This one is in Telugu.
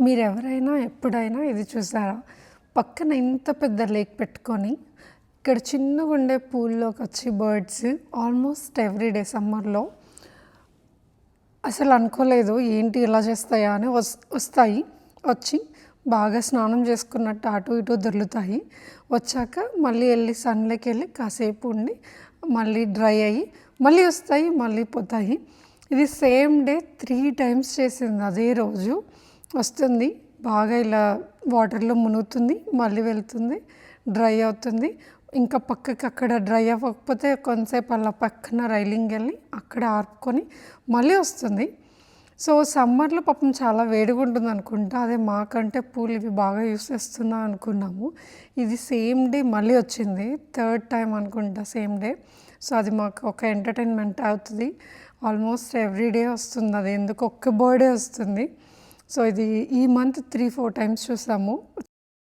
మీరెవరైనా ఎప్పుడైనా ఇది చూసారా? పక్కన ఇంత పెద్ద లేక్ పెట్టుకొని, ఇక్కడ చిన్నగుండే పూల్లోకొచ్చి బర్డ్స్ ఆల్మోస్ట్ ఎవ్రీడే సమ్మర్‌లో అసలు అనుకోలేదు ఏంటి ఇలా చేస్తాయా అని వస్తాయి. వచ్చి బాగా స్నానం చేసుకున్నట్టు అటు ఇటు దొర్లుతాయి. వచ్చాక మళ్ళీ ఎళ్లి సన్‌లోకెళ్ళి కాసేపు ఉండి, మళ్ళీ డ్రై అయ్యి, మళ్ళీ వస్తాయి, మళ్ళీ పోతాయి. ఇది సేమ్ డే 3 టైమ్స్ చేసింది. అదే రోజు వస్తుంది, బాగా ఇలా వాటర్‌లో మునుగుతుంది, మళ్ళీ వెళ్తుంది, డ్రై అవుతుంది. ఇంకా పక్కకి అక్కడ డ్రై అవ్వకపోతే కొంతసేపు అలా పక్కన రైలింగ్‌కెళ్ళి అక్కడ ఆర్పుకొని మళ్ళీ వస్తుంది. సో, సమ్మర్‌లో పాపం చాలా వేడిగుంటుందనుకుంటా. అదే మాకంటే పూల్ ఇవి బాగా యూజ్ చేస్తున్నా అనుకున్నాము. ఇది సేమ్ డే మళ్ళీ వచ్చింది. థర్డ్ టైమ్ అనుకుంటా సేమ్ డే. సో, అది మాకు ఒక ఎంటర్‌టైన్‌మెంట్ అవుతది. ఆల్మోస్ట్ ఎవ్రీ డే వస్తుంది. అది ఎందుకో ఒక్క బర్డే వస్తుంది. సో, ఇది ఈ మంత్ 3, 4 టైమ్స్ చూసాము.